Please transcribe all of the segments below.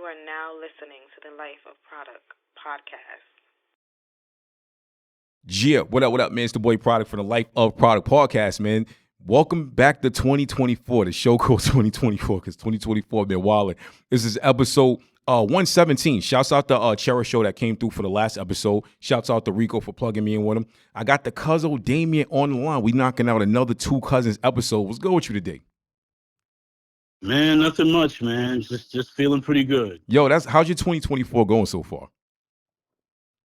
are now listening to the Life of Produk Podcast. Yeah, what up, man? It's the boy Product from the Life of Produk Podcast, man. Welcome back to 2024. The show called 2024 because 2024 been wilding. This is episode 117. Shouts out to Cherish Show that came through for the last episode. Shouts out to Rico for plugging me in with him. I got the Cuzin Damien on the line. We knocking out another Two Cuzins episode. What's good with you today? Man, nothing much, man. Just feeling pretty good. Yo, how's your 2024 going so far?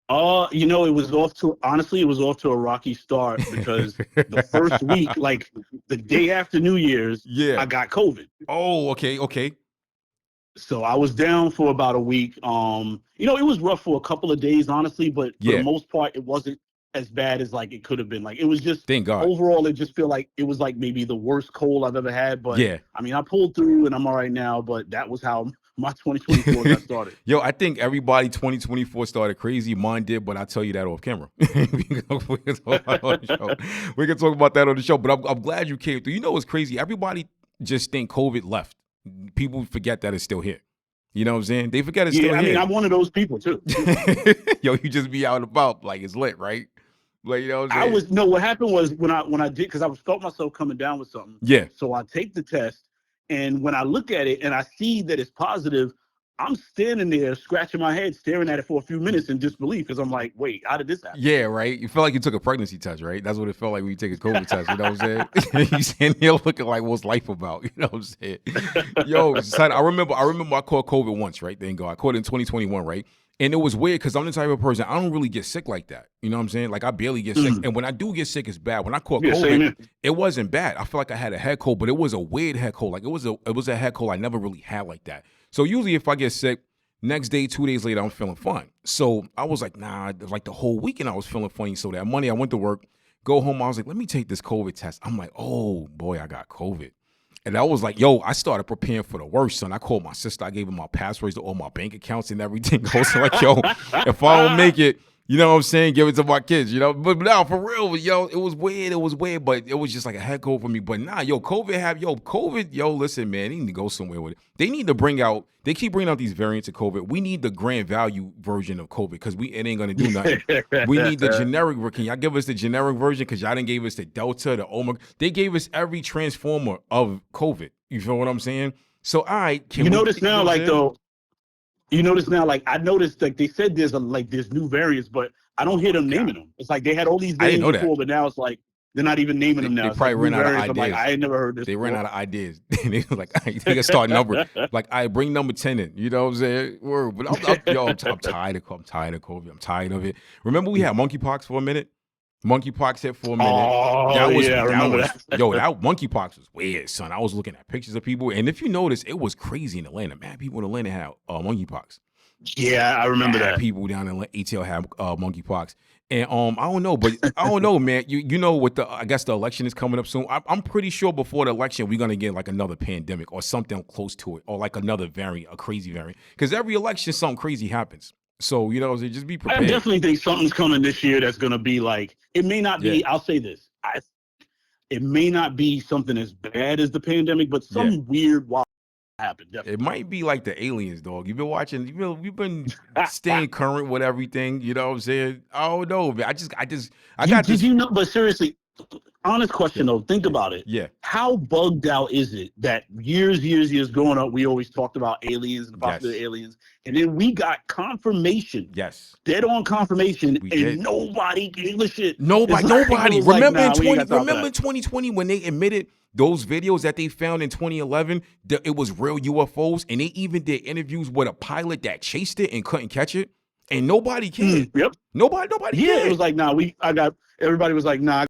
It was off to a rocky start because the first week, like the day after New Year's, I got COVID. Oh, okay. So I was down for about a week. It was rough for a couple of days, honestly, but for the most part, it wasn't as bad as like it could have been. Like it was just, thank God. Overall, it just feel like it was like maybe the worst cold I've ever had. But I mean, I pulled through and I'm all right now. But that was how my 2024 got started. Yo, I think everybody 2024 started crazy. Mine did, but I'll tell you that off camera. we can talk about that on the show. But I'm glad you came through. You know what's crazy? Everybody just think COVID left. People forget that it's still here. You know what I'm saying? They forget it's still here. I mean, I'm one of those people too. Yo, you just be out and about like it's lit, right? Like, you know what I'm saying? What happened was when I did, because I felt myself coming down with something. Yeah. So I take the test, and when I look at it and I see that it's positive, I'm standing there scratching my head, staring at it for a few minutes in disbelief because I'm like, wait, how did this happen? Yeah, right? You feel like you took a pregnancy test, right? That's what it felt like when you take a COVID test, you know what I'm saying? You standing there looking like, what's life about? You know what I'm saying? Yo, son, I remember I caught COVID once, right? Thank God. I caught it in 2021, right? And it was weird because I'm the type of person, I don't really get sick like that. You know what I'm saying? Like, I barely get sick. And when I do get sick, it's bad. When I caught COVID, it wasn't bad. I feel like I had a head cold, but it was a weird head cold. Like, it was a head cold I never really had like that. So usually if I get sick, next day, 2 days later, I'm feeling fine. So I was like, nah, like the whole weekend I was feeling funny. So that Monday I went to work, go home, I was like, let me take this COVID test. I'm like, oh boy, I got COVID. And I was like, yo, I started preparing for the worst, son. I called my sister. I gave her my passwords to all my bank accounts and everything. I was like, yo, if I don't make it, you know what I'm saying, give it to my kids, you know? But now, for real, yo, it was weird, but it was just like a head cold for me. But nah, COVID, listen, man, they need to go somewhere with it. They keep bringing out these variants of COVID. We need the grand value version of COVID because it ain't going to do nothing. We need the generic version. Can y'all give us the generic version? Because y'all didn't give us the Delta, the Omicron. They gave us every transformer of COVID. You feel what I'm saying? So, all right. You notice now, like I noticed like they said there's new variants, but I don't hear them naming them. It's like they had all these names before, but now it's like they're not even naming them now. They probably ran out of ideas. I'm like, I ain't never heard this. They ran out of ideas. They were like, they can start number. Like, I bring number 10 in. You know what I'm saying? But I'm tired of COVID. I'm tired of it. Remember we had monkeypox for a minute? Monkeypox hit for a minute. I remember that. Yo, that monkeypox was weird, son. I was looking at pictures of people, and if you notice, it was crazy in Atlanta. Man, people in Atlanta had monkeypox. Yeah, I remember that. People down in ATL had monkeypox. And I don't know, man. You know what I guess the election is coming up soon. I'm pretty sure before the election we're gonna get like another pandemic or something close to it, or like another variant, a crazy variant. Because every election something crazy happens. So you know, just be prepared. I definitely think something's coming this year that's gonna be like, it may not be. I'll say this: it may not be something as bad as the pandemic, but some weird wild happen. Definitely. It might be like the aliens, dog. You've been watching. You've been staying current with everything. You know what I'm saying? I don't know, man. Did you know? But seriously, honest question though. Think about it. Yeah. How bugged out is it that years growing up, we always talked about aliens and the possibility of aliens, and then we got confirmation. Yes. Dead on confirmation, nobody gave a shit. Nobody. Remember in 2020 when they admitted those videos that they found in 2011, it was real UFOs, and they even did interviews with a pilot that chased it and couldn't catch it, and nobody cared. Yep. Nobody cared. It was like, everybody was like, nah.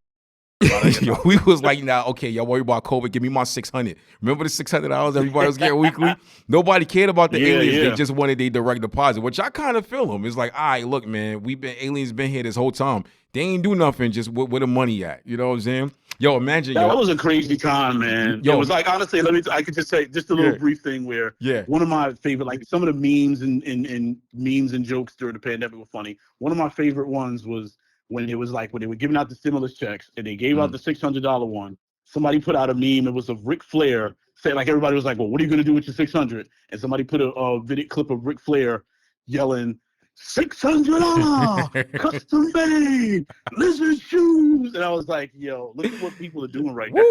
We was like, nah, okay, y'all worry about COVID. Give me my $600. Remember the $600 everybody was getting weekly? Nobody cared about the aliens. They just wanted their direct deposit, which I kind of feel them. It's like, all right, look, man, aliens been here this whole time. They ain't do nothing just where the money at. You know what I'm saying? Yo, imagine. That was a crazy time, man. It was like, honestly, I could just say just a little brief thing where one of my favorite, like some of the memes and jokes during the pandemic were funny. One of my favorite ones was when they were giving out the stimulus checks and they gave out the $600 one. somebody put out a meme. It was of Ric Flair saying, like, everybody was like, well, what are you going to do with your 600? And somebody put a video clip of Ric Flair yelling, 600 custom made lizard shoes. And I was like, yo, look at what people are doing right now.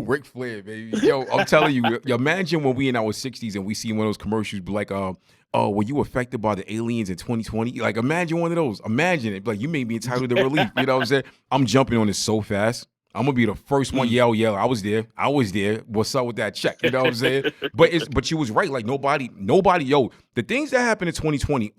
Ric Flair, baby. Yo, I'm telling you, imagine when we in our 60s and we see one of those commercials be like, oh, were you affected by the aliens in 2020? Like, imagine one of those. Imagine it. Like, you may be entitled to relief. You know what I'm saying? I'm jumping on this so fast. I'm gonna be the first one. Yell. I was there. What's up with that check? You know what I'm saying? But you was right. Like nobody. Yo, the things that happened in 2020.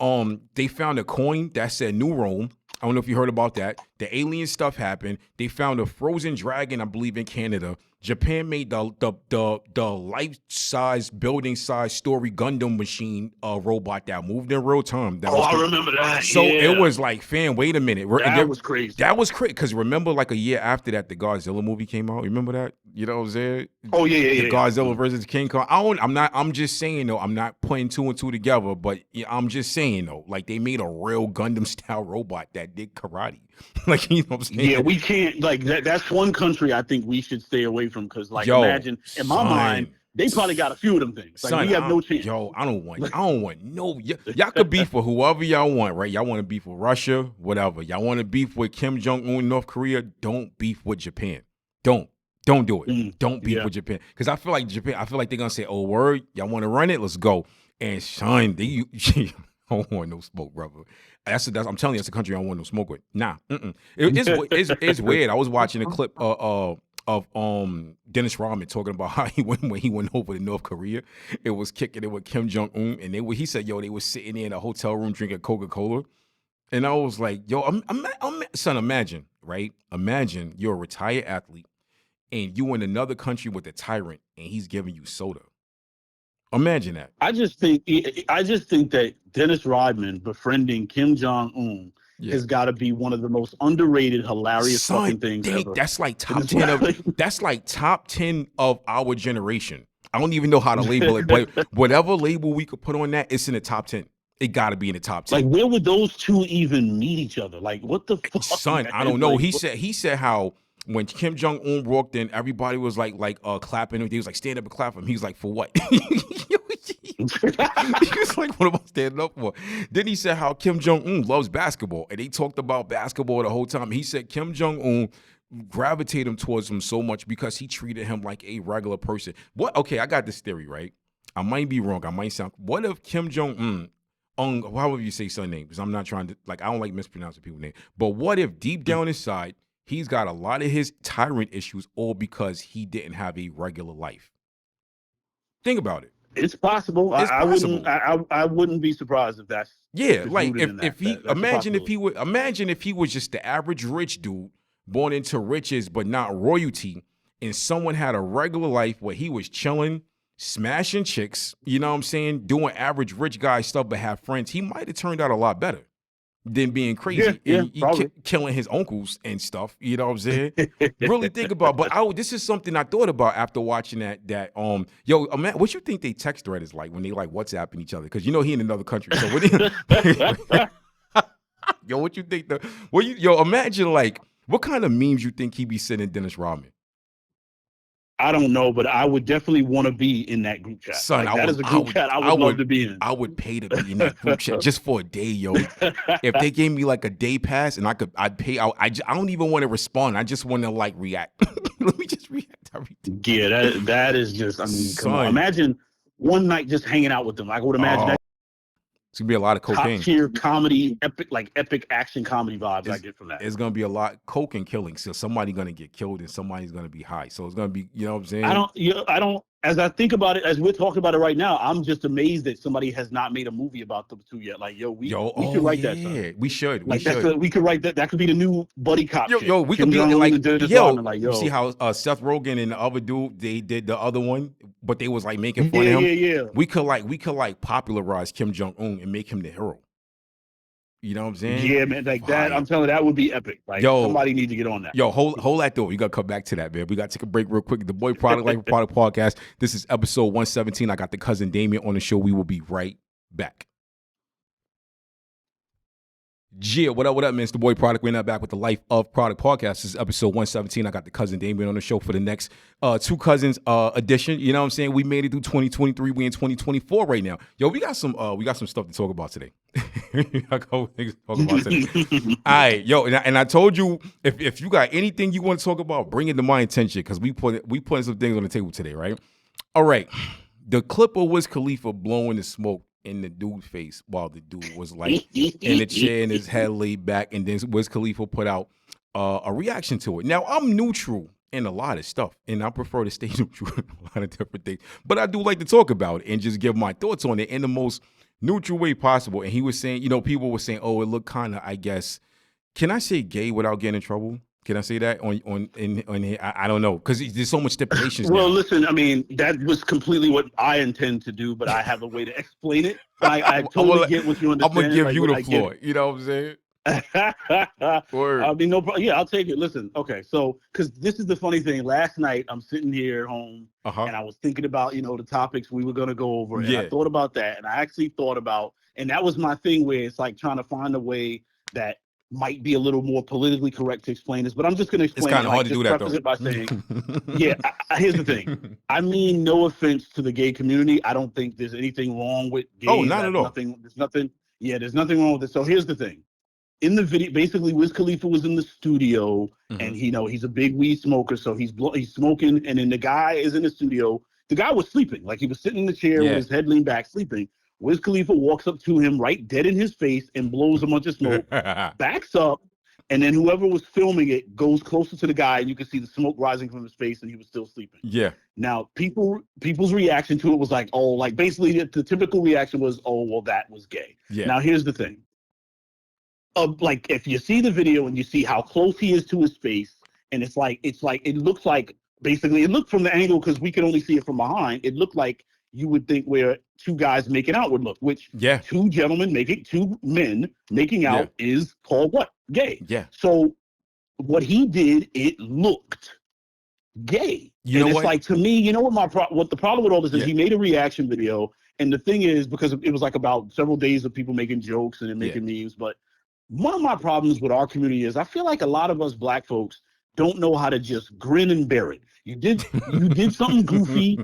They found a coin that said New Rome. I don't know if you heard about that. The alien stuff happened. They found a frozen dragon, I believe, in Canada. Japan made the life-size, building-size story Gundam machine robot that moved in real time. I remember that. So it was like, fam, wait a minute. That was crazy. That was crazy. Because remember, like a year after that, the Godzilla movie came out. You remember that? You know what I'm saying? Oh, yeah. The Godzilla versus King Kong. I'm just saying, though, I'm not putting two and two together, but I'm just saying, though, like they made a real Gundam-style robot that did karate. Like, you know what I'm saying? Yeah, we can't, like, that's one country I think we should stay away from because, like, imagine, in my mind, they probably got a few of them things. Like, we have no chance. Yo, I don't want no, y'all could beef with whoever y'all want, right? Y'all want to beef with Russia, whatever. Y'all want to beef with Kim Jong-un, North Korea, don't beef with Japan. Don't do it. Don't beef with Japan. Because I feel like they're going to say, oh, word, y'all want to run it? Let's go. And son, I don't want no smoke, brother. I'm telling you, that's a country I don't want no smoke with. Nah. It's weird. I was watching a clip of Dennis Rodman talking about how when he went over to North Korea, it was kicking it with Kim Jong-un. And he said, yo, they were sitting there in a hotel room drinking Coca-Cola. And I was like, yo, son, imagine, right? Imagine you're a retired athlete and you in another country with a tyrant and he's giving you soda. Imagine that. I just think that Dennis Rodman befriending Kim Jong-un has got to be one of the most underrated, hilarious fucking things ever. That's like top 10 that's like top 10 of our generation. I don't even know how to label it, but whatever label we could put on that, it's in the top 10. It got to be in the top 10. Like, where would those two even meet each other? Like, what the fuck? Son, man? I don't know. He said how when Kim Jong-un walked in, everybody was like clapping him. He was like, stand up and clap him. He was like, for what? He was like, what am I standing up for? Then he said how Kim Jong-un loves basketball. And they talked about basketball the whole time. He said Kim Jong-un gravitated towards him so much because he treated him like a regular person. What? Okay, I got this theory, right? I might be wrong. I might sound. What if Kim Jong-un, however you say son name, because I'm not trying to, like, I don't like mispronouncing people's name. But what if deep down inside, he's got a lot of his tyrant issues all because he didn't have a regular life? Think about it. It's possible. I wouldn't be surprised if that's like imagine if he was just the average rich dude born into riches but not royalty, and someone had a regular life where he was chilling, smashing chicks, you know what I'm saying, doing average rich guy stuff but have friends. He might have turned out a lot better than being crazy and killing his uncles and stuff. You know what I'm saying? Really think about. But this is something I thought about after watching that. Man, what you think they text thread is like when they like WhatsApping each other? Because you know he in another country. So what you think? Imagine like what kind of memes you think he be sending Dennis Rodman? I don't know, but I would definitely want to be in that group chat. Son, that is a group chat I would love to be in. I would pay to be in that group chat just for a day, yo. If they gave me like a day pass and I'd pay. I don't even want to respond. I just want to like react. Let me just react to everything. Yeah, that is just. I mean, come on. Imagine one night just hanging out with them. I would imagine that. It's gonna be a lot of cocaine. Top tier comedy, epic action comedy vibes I get from that. It's gonna be a lot coke and killing. So somebody's gonna get killed and somebody's gonna be high. So it's gonna be, you know what I'm saying? I don't. As I think about it, as we're talking about it right now, I'm just amazed that somebody has not made a movie about them two yet. Like, we should write that. Son. We should. We could write that. That could be the new buddy cop. We could be like, you see how Seth Rogen and the other dude, they did the other one, but they was like making fun of him. Yeah. We could popularize Kim Jong-un and make him the hero. You know what I'm saying? Yeah, man, like that. I'm telling you, that would be epic. Like, somebody needs to get on that. Hold that door. You gotta come back to that, man. We gotta take a break real quick. The Boy Product Life of Produk Podcast. This is episode 117. I got the Cuzin Damien on the show. We will be right back. Yeah, what up, man? It's the boy Product. We're not back with the Life of Product Podcast. This is episode 117. I got the Cuzin Damien on the show for the next Two Cuzins edition. You know what I'm saying? We made it through 2023. We in 2024 right now. Yo, we got some stuff to talk about today. All right, yo, and I told you if you got anything you want to talk about, bring it to my attention because we putting some things on the table today, right? All right, the clip of Wiz Khalifa blowing the smoke in the dude's face while the dude was like in the chair and his head laid back, and then Wiz Khalifa put out a reaction to it. Now, I'm neutral in a lot of stuff, and I prefer to stay neutral in a lot of different things, but I do like to talk about it and just give my thoughts on it in the most neutral way possible. And he was saying, people were saying, oh, it looked kind of, I guess, can I say gay without getting in trouble? Can I say that on here? I don't know, because there's so much stipulations. Well, now. Listen, I mean, that was completely what I intend to do, but I have a way to explain it. I totally get what you understand. I'm gonna give you the floor. You know what I'm saying? I mean, no problem. Yeah, I'll take it. Listen, okay, so because this is the funny thing. Last night, I'm sitting here at home, and I was thinking about the topics we were gonna go over, and I thought about that, and I actually thought about, and that was my thing where it's like trying to find a way that might be a little more politically correct to explain this, but I'm just going to explain. It's kind of hard to do that, though. It by saying, here's the thing. I mean, no offense to the gay community. I don't think there's anything wrong with gays. Oh, not at all. There's nothing wrong with it. So here's the thing. In the video, basically, Wiz Khalifa was in the studio, and he's a big weed smoker, so he's smoking, and then the guy is in the studio. The guy was sleeping, like he was sitting in the chair with his head leaned back, sleeping. Wiz Khalifa walks up to him right dead in his face and blows a bunch of smoke, backs up, and then whoever was filming it goes closer to the guy, and you can see the smoke rising from his face, and he was still sleeping. Yeah. Now, people's reaction to it was like, oh, like basically the typical reaction was, oh, well, that was gay. Yeah. Now, here's the thing. Like, if you see the video and you see how close he is to his face, and it looks like, basically, it looked from the angle, because we could only see it from behind, it looked like you would think where two guys making out would look, which two men making out is called what? Gay. Yeah. So what he did, it looked gay. It's like, to me, what the problem with all this is, he made a reaction video, and the thing is, because it was like about several days of people making jokes and making memes, but one of my problems with our community is I feel like a lot of us black folks don't know how to just grin and bear it. You did something goofy.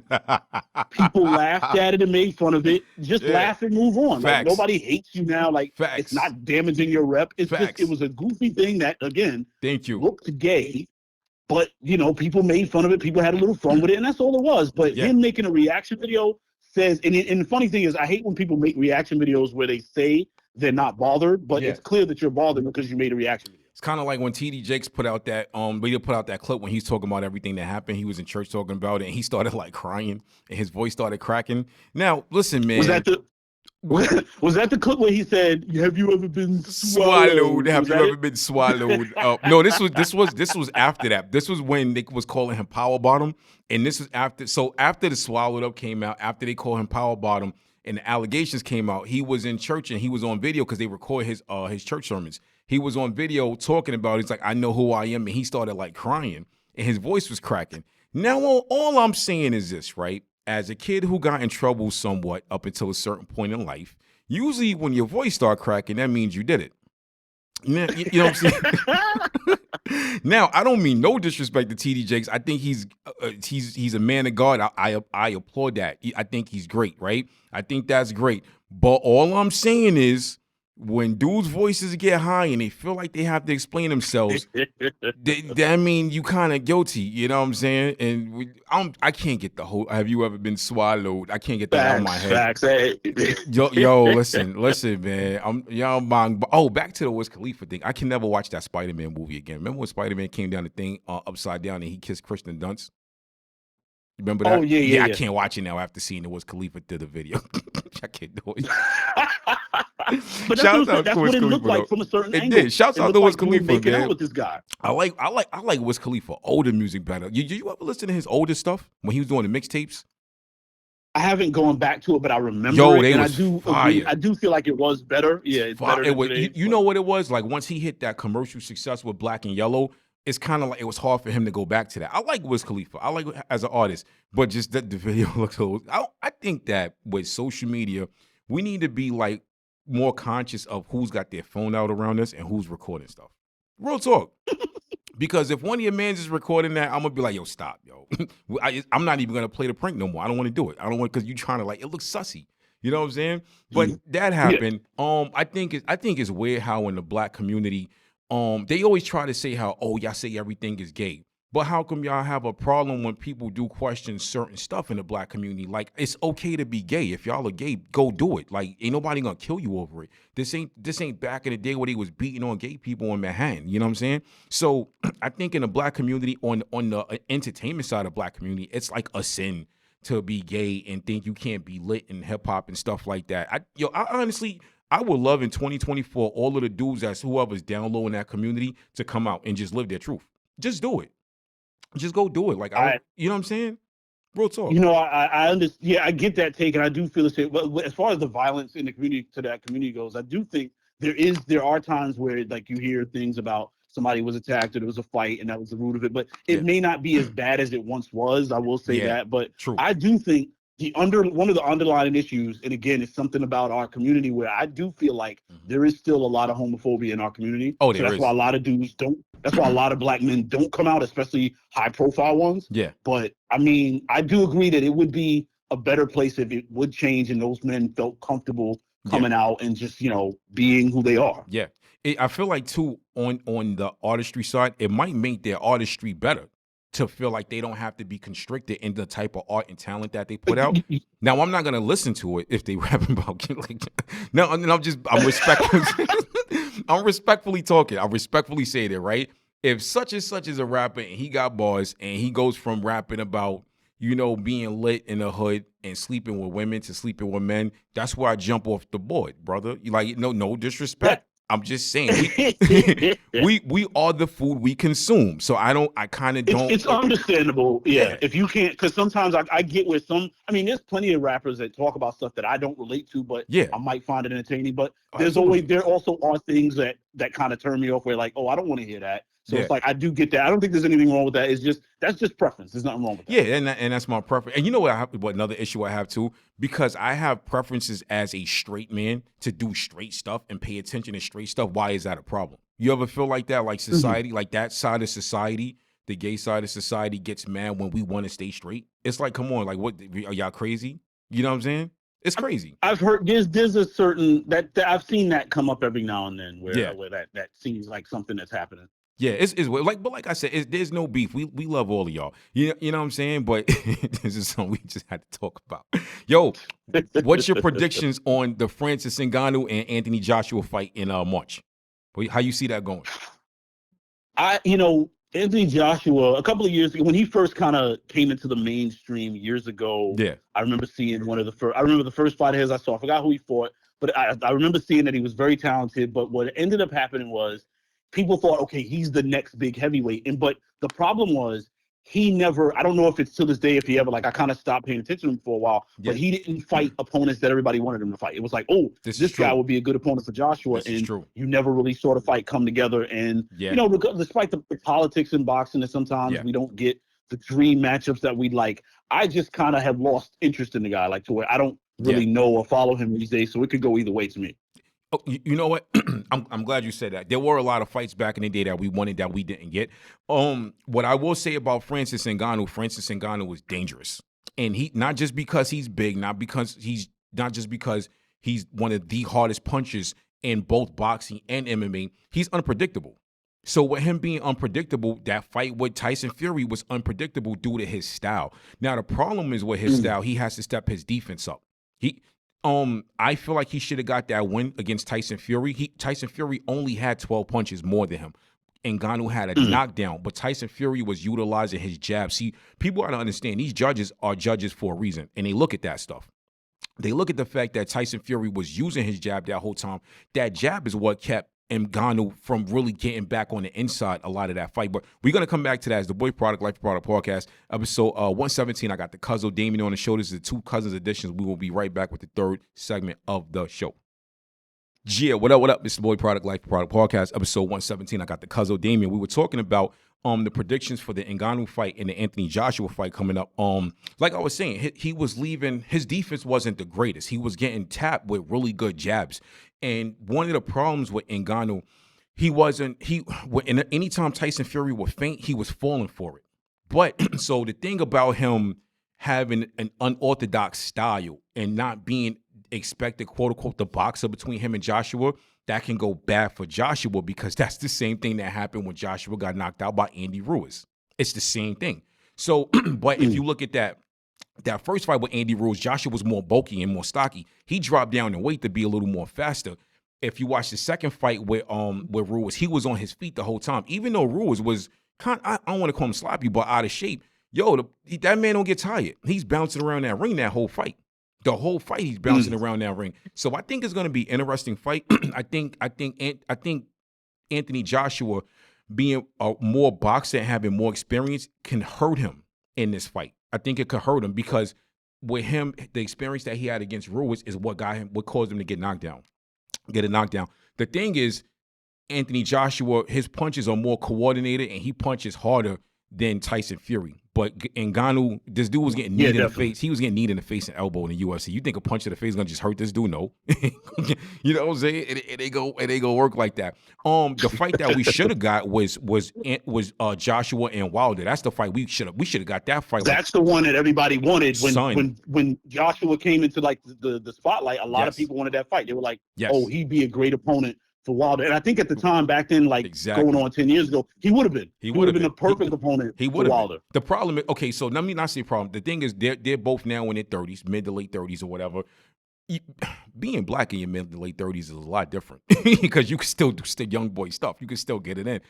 People laughed at it and made fun of it. Just laugh and move on. Like, nobody hates you now. Like, it's not damaging your rep. It's just, it was a goofy thing that, again, looked gay. But, people made fun of it. People had a little fun with it, and that's all it was. But him making a reaction video says, and the funny thing is, I hate when people make reaction videos where they say they're not bothered, but it's clear that you're bothered because you made a reaction video. It's kind of like when TD Jakes put out that clip when he's talking about everything that happened. He was in church talking about it, and he started like crying, and his voice started cracking. Now, listen, man. Was that the clip where he said, "Have you ever been swallowed? Have you ever been swallowed?" No, this was after that. This was when they was calling him power bottom, and this was after. So after the swallowed up came out, after they called him power bottom, and the allegations came out, he was in church and he was on video because they record his church sermons. He was on video talking about, he's like, I know who I am. And he started like crying and his voice was cracking. Now, all I'm saying is this, right? As a kid who got in trouble somewhat up until a certain point in life, usually when your voice start cracking, that means you did it. Now, you know what I'm saying? Now, I don't mean no disrespect to TD Jakes. I think he's a man of God. I applaud that. I think he's great, right? I think that's great. But all I'm saying is, when dudes' voices get high and they feel like they have to explain themselves, I mean, you kind of guilty, you know what I'm saying? And I can't get the whole, have you ever been swallowed? I can't get that out of my head. Yo, listen, man. Back to the Wiz Khalifa thing. I can never watch that Spider-Man movie again. Remember when Spider-Man came down the thing upside down and he kissed Kristen Dunst? Remember that? Oh, yeah. I can't watch it now after seeing the Wiz Khalifa did the video. I can't do it. But that's what it looked like from a certain angle. It did. Shouts out to Wiz Khalifa, making man. Out with this guy. I like Wiz Khalifa older music better. You ever listen to his older stuff when he was doing the mixtapes? I haven't gone back to it, but I remember it. And I do feel like it was better. Yeah, it's better. You know what it was? Like once he hit that commercial success with Black and Yellow, it's kind of like it was hard for him to go back to that. I like Wiz Khalifa. I like as an artist, but just that the video looks so. I think that with social media, we need to be like more conscious of who's got their phone out around us and who's recording stuff. Real talk. Because if one of your mans is recording that, I'm gonna be like, yo, stop, yo. I'm not even gonna play the prank no more. I don't want to do it. I don't want, because you trying to, like, it looks sussy. You know what I'm saying? But that happened. Yeah. I think it's weird how in the black community, they always try to say how, oh, y'all say everything is gay. But how come y'all have a problem when people do question certain stuff in the black community? Like, it's okay to be gay. If y'all are gay, go do it. Like, ain't nobody gonna kill you over it. This ain't back in the day where they was beating on gay people in Manhattan. You know what I'm saying? So I think in the black community, on the entertainment side of black community, it's like a sin to be gay and think you can't be lit in hip hop and stuff like that. I honestly, I would love in 2024 all of the dudes that's whoever's down low in that community to come out and just live their truth. Just do it. Just go do it. Like, you know what I'm saying? Real talk. You know, I understand. Yeah, I get that take, and I do feel the same. But as far as the violence in the community, to that community goes, I do think there are times where, like, you hear things about somebody was attacked or there was a fight and that was the root of it. But it may not be as bad as it once was. I will say that. But true. I do think one of the underlying issues, and again, it's something about our community where I do feel like there is still a lot of homophobia in our community. Oh, so that's why a lot of dudes don't. That's why a lot of black men don't come out, especially high-profile ones. Yeah. But I mean, I do agree that it would be a better place if it would change and those men felt comfortable coming out and just, you know, being who they are. Yeah. I feel like too on the artistry side, it might make their artistry better to feel like they don't have to be constricted in the type of art and talent that they put out. Now, I'm not gonna listen to it if they rapping about like. No, I'm respectfully talking. I respectfully say that, right? If such and such is a rapper and he got bars and he goes from rapping about, you know, being lit in the hood and sleeping with women to sleeping with men, that's where I jump off the board, brother. Like, no disrespect. I'm just saying, we are the food we consume. So I kind of don't. It's understandable, yeah. If you can't, because sometimes I get with there's plenty of rappers that talk about stuff that I don't relate to, but I might find it entertaining. But there also are things that kind of turn me off where, like, oh, I don't want to hear that. So it's like, I do get that. I don't think there's anything wrong with that. That's just preference. There's nothing wrong with that. Yeah, and that's my preference. And you know what another issue I have too? Because I have preferences as a straight man to do straight stuff and pay attention to straight stuff. Why is that a problem? You ever feel like that? Like society, like that side of society, the gay side of society gets mad when we want to stay straight? It's like, come on, like, what, are y'all crazy? You know what I'm saying? It's crazy. I've heard there's a certain that I've seen that come up every now and then where that seems like something that's happening. Yeah, it's like, but like I said, there's no beef. We love all of y'all. You know what I'm saying? But this is something we just had to talk about. Yo, what's your predictions on the Francis Ngannou and Anthony Joshua fight in March? How you see that going? Anthony Joshua, a couple of years ago, when he first kind of came into the mainstream years ago, I remember seeing I remember the first fight of his I saw. I forgot who he fought, but I remember seeing that he was very talented. But what ended up happening was, people thought, okay, he's the next big heavyweight. But the problem was he never, I don't know if it's to this day, if he ever, like, I kind of stopped paying attention to him for a while, but he didn't fight opponents that everybody wanted him to fight. It was like, oh, this guy would be a good opponent for Joshua. You never really saw the fight come together. And, despite the politics in boxing, and sometimes we don't get the dream matchups that we'd like, I just kind of have lost interest in the guy, like, to where I don't really know or follow him these days. So it could go either way to me. Oh, you know what? I'm glad you said that. There were a lot of fights back in the day that we wanted that we didn't get. What I will say about Francis Ngannou was dangerous. And he, not just because he's big, not just because he's one of the hardest punchers in both boxing and MMA, he's unpredictable. So with him being unpredictable, that fight with Tyson Fury was unpredictable due to his style. Now, the problem is with his style, he has to step his defense up. I feel like he should have got that win against Tyson Fury. Tyson Fury only had 12 punches more than him. Ngannou had a knockdown, but Tyson Fury was utilizing his jab. See, people got to understand, these judges are judges for a reason, and they look at that stuff. They look at the fact that Tyson Fury was using his jab that whole time. That jab is what kept Ngannou from really getting back on the inside a lot of that fight. But we're going to come back to that as the Life of Produk Podcast, episode 117. I got the Cuzin Damien on the show. This is the Two Cuzins edition. We will be right back with the third segment of the show. Yeah, what up, what up? It's the boy Product Life Product Podcast, episode 117. I got the Cuzin Damien. We were talking about the predictions for the Ngannou fight and the Anthony Joshua fight coming up. Like I was saying, he was leaving, his defense wasn't the greatest. He was getting tapped with really good jabs. And one of the problems with Ngannou, anytime Tyson Fury would feint, he was falling for it. But so the thing about him having an unorthodox style and not being expected, quote unquote, the boxer between him and Joshua, that can go bad for Joshua because that's the same thing that happened when Joshua got knocked out by Andy Ruiz. It's the same thing. So, but if you look at that first fight with Andy Ruiz, Joshua was more bulky and more stocky. He dropped down in weight to be a little more faster. If you watch the second fight with Ruiz, he was on his feet the whole time. Even though Ruiz was I don't want to call him sloppy, but out of shape. Yo, that man don't get tired. He's bouncing around that ring that whole fight. The whole fight, he's bouncing around that ring. So I think it's going to be an interesting fight. I think Anthony Joshua being a more boxer and having more experience can hurt him in this fight. I think it could hurt him because with him, the experience that he had against Ruiz is what caused him to get a knockdown. The thing is, Anthony Joshua, his punches are more coordinated and he punches harder than Tyson Fury. But Ngannou, this dude was getting kneed in the face. He was getting kneed in the face and elbow in the UFC. You think a punch to the face is gonna just hurt this dude? No. You know what I'm saying? It ain't go work like that. The fight that we should have got was Joshua and Wilder. That's the fight we should have got that fight. That's the one that everybody wanted when Joshua came into like the spotlight. A lot of people wanted that fight. They were like, oh, he'd be a great opponent for Wilder. And I think at the time back then, like going on 10 years ago, he would have been. He would have been the perfect opponent for Wilder. The problem is, okay, so let me not say problem. The thing is, they're both now in their 30s, mid to late 30s or whatever. Being black in your mid to late 30s is a lot different because you can still do young boy stuff. You can still get it in.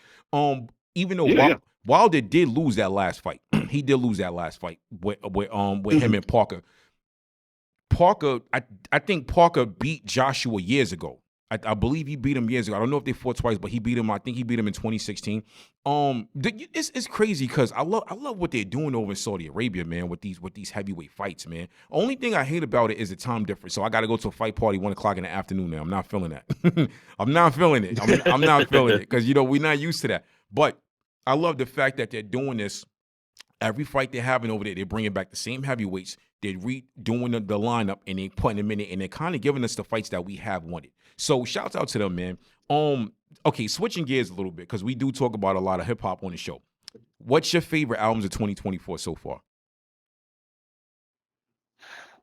Even though Wilder did lose that last fight. He did lose that last fight with him and Parker. I think Parker beat Joshua years ago. I believe he beat him years ago. I don't know if they fought twice, but he beat him. I think he beat him in 2016. It's crazy because I love what they're doing over in Saudi Arabia, man, with these heavyweight fights, man. Only thing I hate about it is the time difference. So I got to go to a fight party 1 o'clock in the afternoon now. I'm not feeling that. I'm not feeling it. I'm not feeling it because we're not used to that. But I love the fact that they're doing this. Every fight they're having over there, they're bringing back the same heavyweights. They're redoing the lineup and they're putting them in it, and they're kind of giving us the fights that we have wanted. So shouts out to them, man. Okay, switching gears a little bit because we do talk about a lot of hip hop on the show. What's your favorite albums of 2024 so far?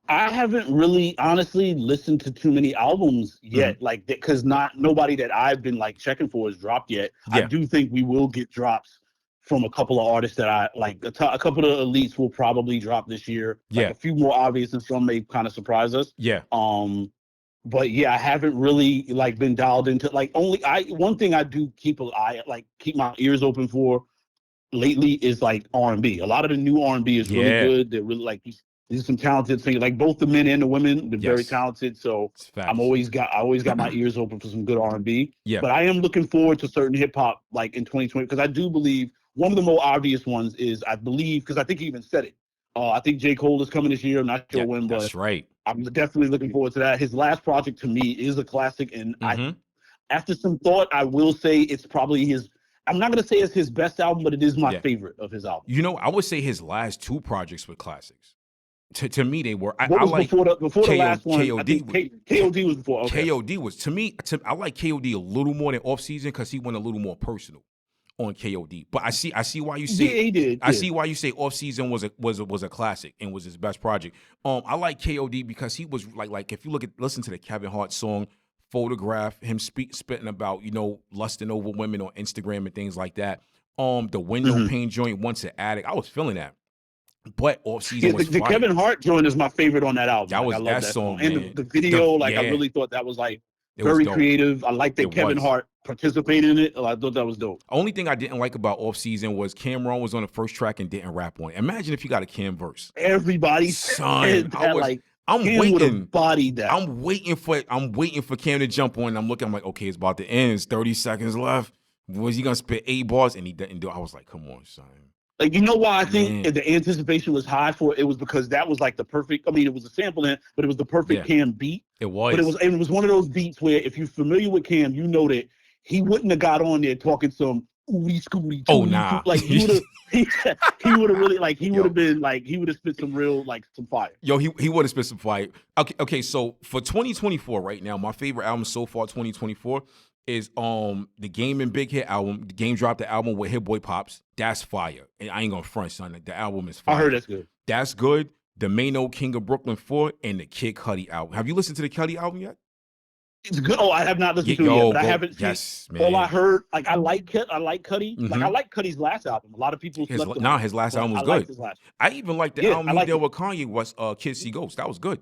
I haven't really honestly listened to too many albums yet, like because nobody that I've been like checking for has dropped yet. Yeah. I do think we will get drops from a couple of artists that I like. A couple of elites will probably drop this year. Like a few more obvious and some may kind of surprise us. Yeah. But yeah, I haven't really like been dialed into like one thing I do keep my ears open for lately is like R&B. A lot of the new R&B is really good. They're really like these are some talented singers. Like both the men and the women, they're very talented. So I always got my ears open for some good R&B. Yeah. But I am looking forward to certain hip hop like in 2020 because I do believe one of the more obvious ones is I believe because I think he even said it. I think J. Cole is coming this year. I'm not sure when, but that's right. I'm definitely looking forward to that. His last project to me is a classic, and after some thought, I will say it's probably his. I'm not gonna say it's his best album, but it is my favorite of his albums. I would say his last two projects were classics. To me, they were. What was like before the last one? KOD was before. Okay. KOD was to me. I like KOD a little more than Off Season because he went a little more personal on KOD. But I see why you say he did. I see why you say Off Season was a classic and was his best project. I like KOD because he was like if you listen to the Kevin Hart song Photograph, him spitting about lusting over women on Instagram and things like that. The window pane joint, Once an Addict, I was feeling that. But Off Season was the fire. Kevin Hart joint is my favorite on that album. That was I love that song, man. And the video, I really thought that was like very creative. I like that Kevin Hart participated in it. I thought that was dope. Only thing I didn't like about Off Season was Cameron was on the first track and didn't rap on it. Imagine if you got a Cam verse. Everybody said that, I'm waiting. Bodied that. I'm waiting for Cam to jump on. I'm like, okay, it's about to end. It's 30 seconds left. Was he gonna spit 8 bars? And he didn't do it. I was like, come on, son. Like, you know why I think Man. the anticipation was high for it? It was because that was like the perfect. I mean, it was a sample in, but it was the perfect Cam beat. It But it was one of those beats where if you're familiar with Cam, you know that he wouldn't have got on there talking some ooey scooty. Oh nah. Like he would have really like he would have been like he would have spit some real like some fire. Yo, he would have spit some fire. Okay. So for 2024 right now, my favorite album so far 2024 is the Game and Big Hit album. The Game dropped the album with Hit Boy Pops. That's fire. And I ain't gonna front, son. Like, the album is fire. I heard that's good. That's good. The Mano King of Brooklyn 4 and the Kid Cudi album. Have you listened to the Cudi album yet? It's good. Oh, I have not listened to it yet, but I haven't seen. Yes, man. All I heard, like I like Cudi. Like I like Cudi's last album. A lot of people slept on it. His last album was good. I even liked the album he did with Kanye was Kids See Ghosts. That was good.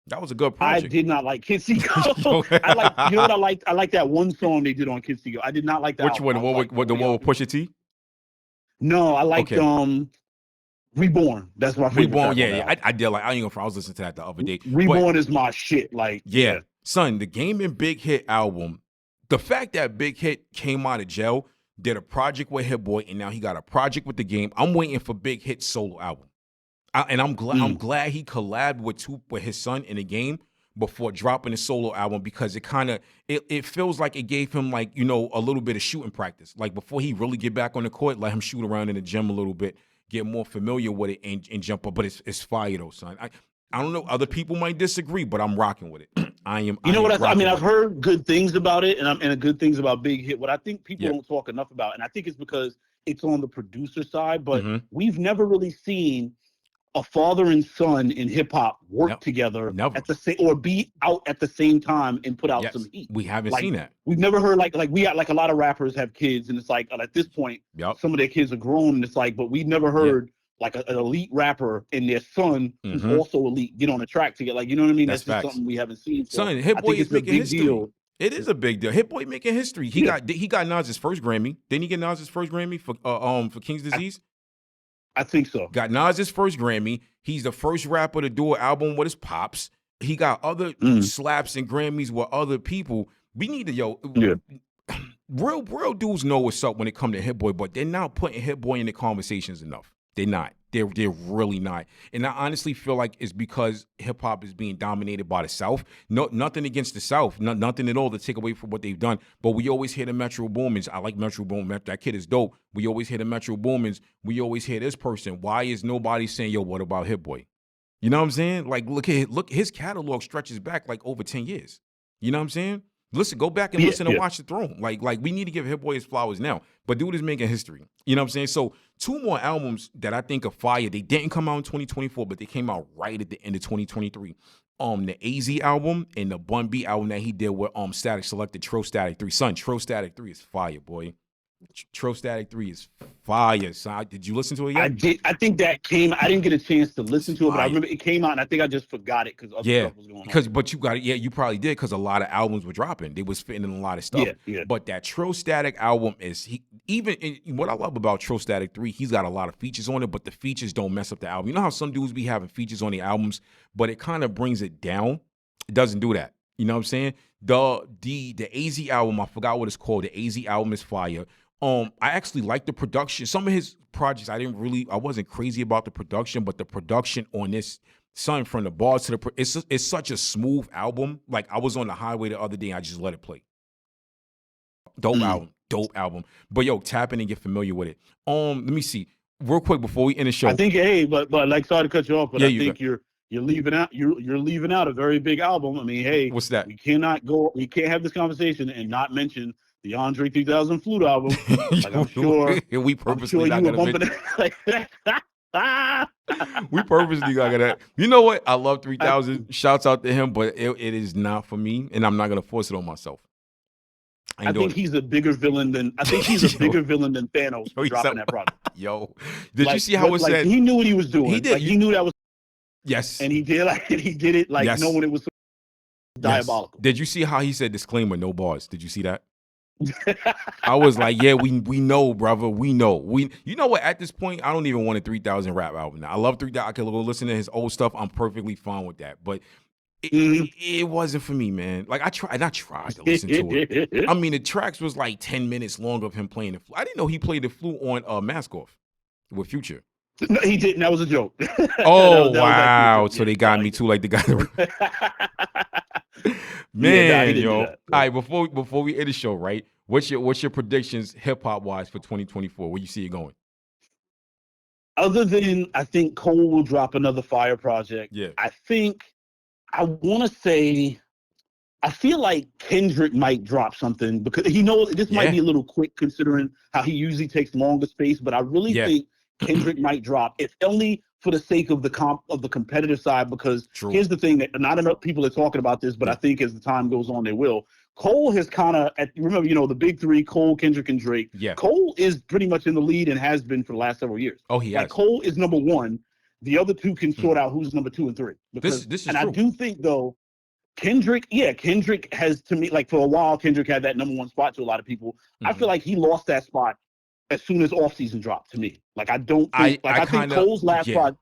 That was a good project. I did not like Kids See Ghosts. I like, you know what I liked? I like that one song they did on Kids See Ghosts. I did not like that. Which one? The one with Pusha T? No, I liked Reborn. That's my favorite. Reborn, yeah. I did like. I ain't gonna. I was listening to that the other day. Reborn is my shit. Like, yeah, son. The Game and Big Hit album. The fact that Big Hit came out of jail, did a project with Hit Boy, and now he got a project with the Game. I'm waiting for Big Hit's solo album, and I'm glad he collabed with his son in the Game before dropping his solo album, because it feels like it gave him, like, you know, a little bit of shooting practice. Like, before he really get back on the court, let him shoot around in the gym a little bit, get more familiar with it, and jump up. But it's fire though, son. I don't know. Other people might disagree, but I'm rocking with it. I am. You know what? I mean, I've heard good things about it, and good things about Big Hit. What I think people don't talk enough about, and I think it's because it's on the producer side, but we've never really seen a father and son in hip hop work together at the same, or be out at the same time and put out some heat. We haven't seen that. We've never heard like we got, like, a lot of rappers have kids, and it's like at this point, some of their kids are grown, and it's like, but we've never heard like an elite rapper and their son who's also elite get on a track together. Like, you know what I mean? That's just something we haven't seen. So son, Hit Boy is making history. It is a big deal. Hit Boy making history. He got Nas' first Grammy. Didn't he get Nas' first Grammy for King's Disease? I think so. Got Nas' first Grammy. He's the first rapper to do an album with his pops. He got other slaps and Grammys with other people. We need to, real dudes know what's up when it comes to Hit Boy, but they're not putting Hit Boy in the conversations enough. They're not. They're really not. And I honestly feel like it's because hip hop is being dominated by the South. No, nothing against the South, nothing at all to take away from what they've done. But we always hear the Metro Boomins. I like Metro Boomin. That kid is dope. We always hear the Metro Boomins. We always hear this person. Why is nobody saying, yo, what about Hit Boy? You know what I'm saying? Like, look, his catalog stretches back like over 10 years. You know what I'm saying? Listen, go back and listen and watch The Throne. Like we need to give Hit Boy his flowers now. But dude is making history. You know what I'm saying? So 2 more albums that I think are fire. They didn't come out in 2024, but they came out right at the end of 2023. The AZ album and the Bun B album that he did with Static Selected, Tro Static 3. Son, Tro Static 3 is fire, boy. Tro Static 3 is fire, son. Did you listen to it yet? I did. I think that came. I didn't get a chance to listen to it, but I remember it came out, and I think I just forgot it because other stuff was going on. But you got it. Yeah, you probably did, because a lot of albums were dropping. They was fitting in a lot of stuff. Yeah. But that Tro Static album is what I love about Tro Static 3. He's got a lot of features on it, but the features don't mess up the album. You know how some dudes be having features on the albums, but it kind of brings it down. It doesn't do that. You know what I'm saying? The AZ album, I forgot what it's called. The AZ album is fire. I actually like the production. Some of his projects, I wasn't crazy about the production, but the production on this, son, from the bars to it's such a smooth album. Like, I was on the highway the other day and I just let it play. Dope album. But yo, tap in and get familiar with it. Let me see real quick before we end the show. I think, but like, sorry to cut you off, but I think you're leaving out you're leaving out a very big album. I mean, hey, what's that? We can't have this conversation and not mention the Andre 3000 Flute album. Like, I'm sure we purposely not gonna mention it. We purposely not gonna. You know what? I love 3000. Shouts out to him, but it is not for me, and I'm not gonna force it on myself. I think he's a bigger villain than Thanos for dropping that product. Yo, did you see how it said? He knew what he was doing. He did. Like, he knew that was. Yes. And he did it knowing it was diabolical. Did you see how he said disclaimer, no bars? Did you see that? I was like, yeah, we know, brother. We know. You know what? At this point, I don't even want a 3000 rap album now. I love 3000. I can go listen to his old stuff. I'm perfectly fine with that. But it wasn't for me, man. Like, I tried to listen to it. I mean, the tracks was like 10 minutes long of him playing the flute. I didn't know he played the flute on Mask Off. with Future. No, he didn't. That was a joke. Oh, that wow. was So they got me too, like the guy. Man, Man, he didn't yo. do All that. right, before we end the show, right? What's your predictions hip hop wise for 2024? Where you see it going? Other than I think Cole will drop another fire project. Yeah. I want to say, I feel like Kendrick might drop something because he knows this might be a little quick considering how he usually takes longer space. But I really think Kendrick might drop, if only for the sake of the competitive side. Because here's the thing that not enough people are talking about this, but I think as the time goes on, they will. Cole has kind of, remember, the big three, Cole, Kendrick, and Drake. Yeah. Cole is pretty much in the lead and has been for the last several years. Oh, he has. Cole is number one. The other two can sort out who's number 2 and 3. Because, this is and true. I do think, though, Kendrick has, to me, like for a while, Kendrick had that number one spot to a lot of people. I feel like he lost that spot as soon as Off Season dropped to me. Like, I don't think, I think Cole's last spot.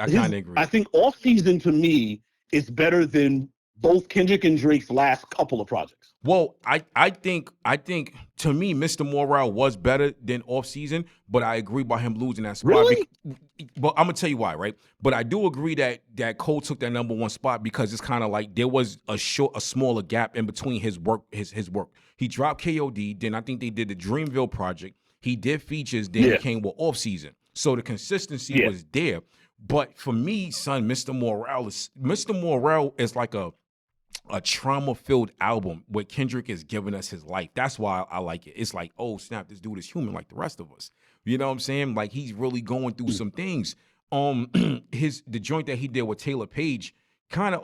I kind of agree. I think Off Season to me is better than both Kendrick and Drake's last couple of projects. Well, I think to me, Mr. Morale was better than Off Season, but I agree about him losing that spot. Really? But I'm gonna tell you why, right? But I do agree that Cole took that number one spot because it's kind of like there was a smaller gap in between his work. He dropped KOD, then I think they did the Dreamville project. He did features, then it came with Off Season. So the consistency was there. But for me, son, Mr. Morale is like a trauma-filled album where Kendrick is giving us his life. That's why I like it. It's like, oh, snap, this dude is human like the rest of us. You know what I'm saying? Like, he's really going through some things. The joint that he did with Taylor Page kind of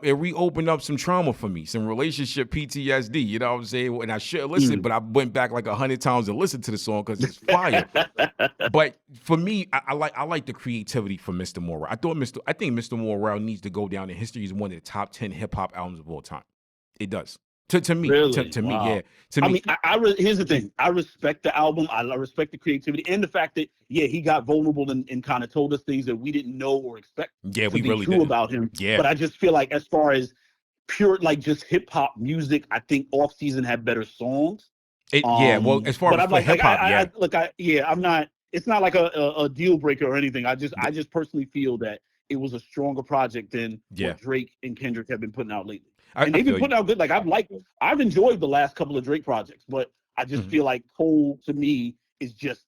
reopened up some trauma for me, some relationship PTSD, you know what I'm saying? And I should listen, but I went back like 100 times and listened to the song because it's fire. But for me, I like the creativity from Mr. Morale. I think Mr. Morale needs to go down in history as one of the top 10 hip hop albums of all time. It does. To me, really? to me, Wow. yeah. To me, here's the thing. I respect the album. I respect the creativity and the fact that he got vulnerable and kind of told us things that we didn't know or expect. Yeah, to be really true didn't. about him. Yeah. But I just feel like as far as pure like just hip hop music, I think Off Season had better songs. Well, as far as hip hop, I'm not. It's not like a deal breaker or anything. I just personally feel that it was a stronger project than what Drake and Kendrick have been putting out lately. And they've been putting out good. Like I've enjoyed the last couple of Drake projects, but I just feel like Cole to me is just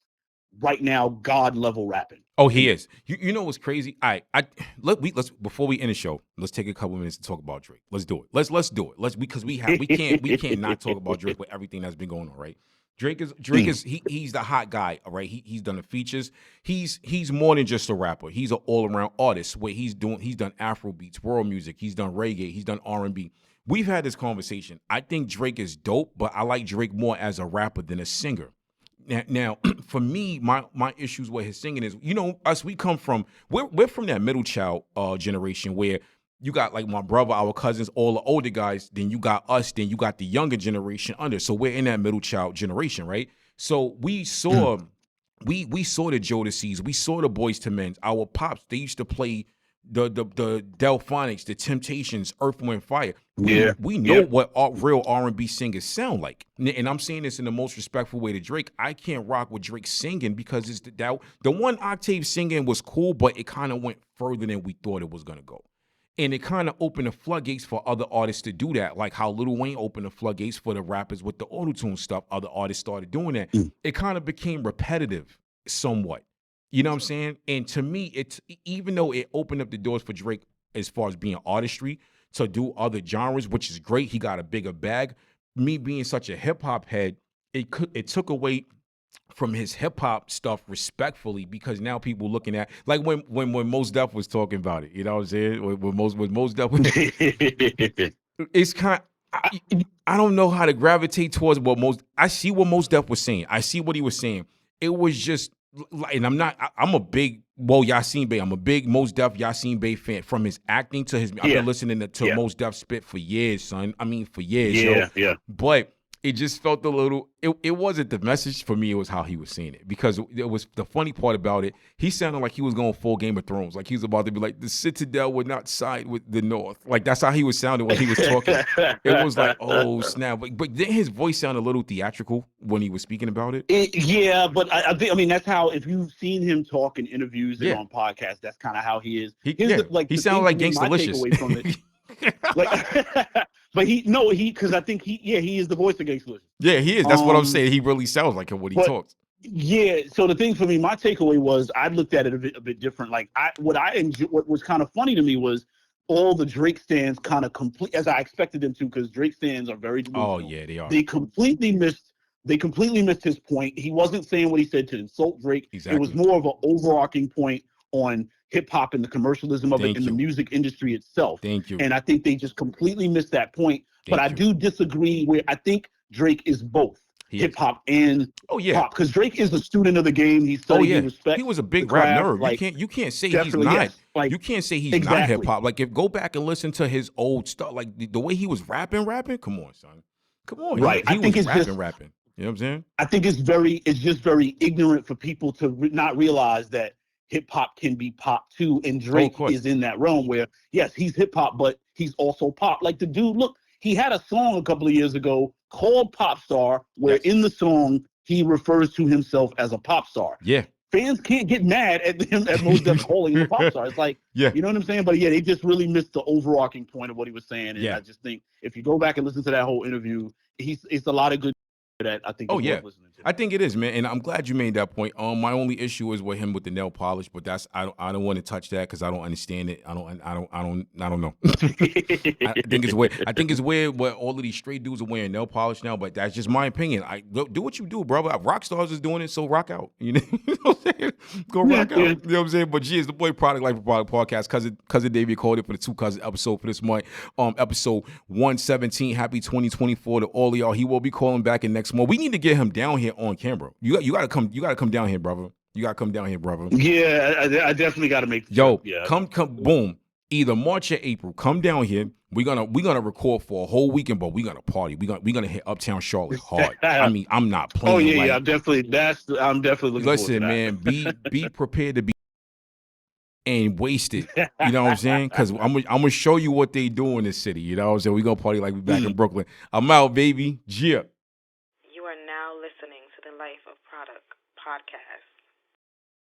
right now God level rapping. Oh, he is. You know what's crazy? Let's before we end the show, let's take a couple minutes to talk about Drake. Let's do it. Let's do it. Because we can't not talk about Drake with everything that's been going on, right? Drake is he's the hot guy, all right? He's done the features. He's more than just a rapper. He's an all-around artist where he's done Afro beats, world music, he's done reggae, he's done R&B. We've had this conversation. I think Drake is dope, but I like Drake more as a rapper than a singer. Now, for me, my issues with his singing is, we come from we're from that middle child generation where you got like my brother, our cousins, all the older guys, then you got us, then you got the younger generation under. So we're in that middle child generation, right? So we saw we saw the Jodeci's, we saw the Boyz II Men. Our pops, they used to play the Delphonics, the Temptations, Earth, Wind, Fire. We know what real R&B singers sound like. And I'm saying this in the most respectful way to Drake. I can't rock with Drake singing because it's the one octave singing was cool, but it kind of went further than we thought it was going to go. And it kind of opened the floodgates for other artists to do that, like how Lil Wayne opened the floodgates for the rappers with the auto-tune stuff. Other artists started doing that. It kind of became repetitive somewhat. You know what I'm saying? And to me, it's even though it opened up the doors for Drake as far as being artistry to do other genres, which is great. He got a bigger bag. Me being such a hip-hop head, it took away from his hip hop stuff respectfully, because now people looking at like when Mos Def was talking about it, you know what I'm saying? When Mos Def was, it's kind of, I don't know how to gravitate towards I see what Mos Def was saying. I see what he was saying. It was just like, and I'm a big Yasin Bey. I'm a big Mos Def Yasin Bey fan. From his acting to his, I've been listening to Mos Def spit for years, son. I mean, for years, yeah. But it just felt a little, it wasn't the message for me, it was how he was saying it. Because it was the funny part about it, he sounded like he was going full Game of Thrones. Like he was about to be like, the Citadel would not side with the North. Like that's how he was sounding when he was talking. It was like, oh snap. But then his voice sounded a little theatrical when he was speaking about it. Yeah, but I think, I mean, that's how, if you've seen him talk in interviews and on podcasts, that's kind of how he is. He sounded like Gangsta-licious. Like, but because I think he is the voice of Gangsta-licious. Yeah, he is. That's what I'm saying. He really sounds like him when he talks. Yeah. So the thing for me, my takeaway was I looked at it a bit different. Like what was kind of funny to me was all the Drake stands kind of complete, as I expected them to, because Drake stands are very delusional. Oh yeah, they are. They completely missed his point. He wasn't saying what he said to insult Drake. Exactly. It was more of an overarching point on hip hop and the commercialism of it in the music industry itself. Thank you. And I think they just completely missed that point. But I do disagree where I think Drake is both hip hop and pop, because Drake is a student of the game. He's studying respect. He was a big rap nerd. Like, you can't say he's not. Yes. Like, you can't say he's not hip hop. Like, if go back and listen to his old stuff, like the way he was rapping. Come on, son. Come on. Right. He was rapping. You know what I'm saying? I think it's just very ignorant for people to not realize that hip hop can be pop too, and Drake is in that realm where yes, he's hip hop, but he's also pop. Like the dude, look, he had a song a couple of years ago called Pop Star, where in the song he refers to himself as a pop star. Yeah. Fans can't get mad at him at most of calling him a pop star. It's like, you know what I'm saying? But they just really missed the overarching point of what he was saying. And I just think if you go back and listen to that whole interview, it's a lot of good that I think. I think it is, man, and I'm glad you made that point. My only issue is with him with the nail polish, but that's I don't want to touch that because I don't understand it. I don't know. I think it's weird. I think it's weird what all of these straight dudes are wearing nail polish now, but that's just my opinion. Do what you do, brother. Rock stars is doing it, so rock out. You know what I'm saying? Go rock out. You know what I'm saying? But it's the boy Product Life of Produk Podcast. Cousin Davey called it for the Two Cuzins episode for this month. Episode 117. Happy 2024 to all of y'all. He will be calling back in next month. We need to get him down here on camera. You gotta come down here, brother. You gotta come down here, brother. Yeah, I definitely gotta make. Come, boom. Either March or April. Come down here. We're gonna record for a whole weekend, but we're gonna party. We're gonna hit Uptown Charlotte hard. I mean, I'm not playing. I'm definitely looking. Listen, man, be prepared to be and wasted. You know what I'm saying? Because I'm gonna show you what they do in this city. You know what I'm saying? We gonna party like we back in Brooklyn. I'm out, baby. Yeah. You are now listening to the Life of Produk Podcast.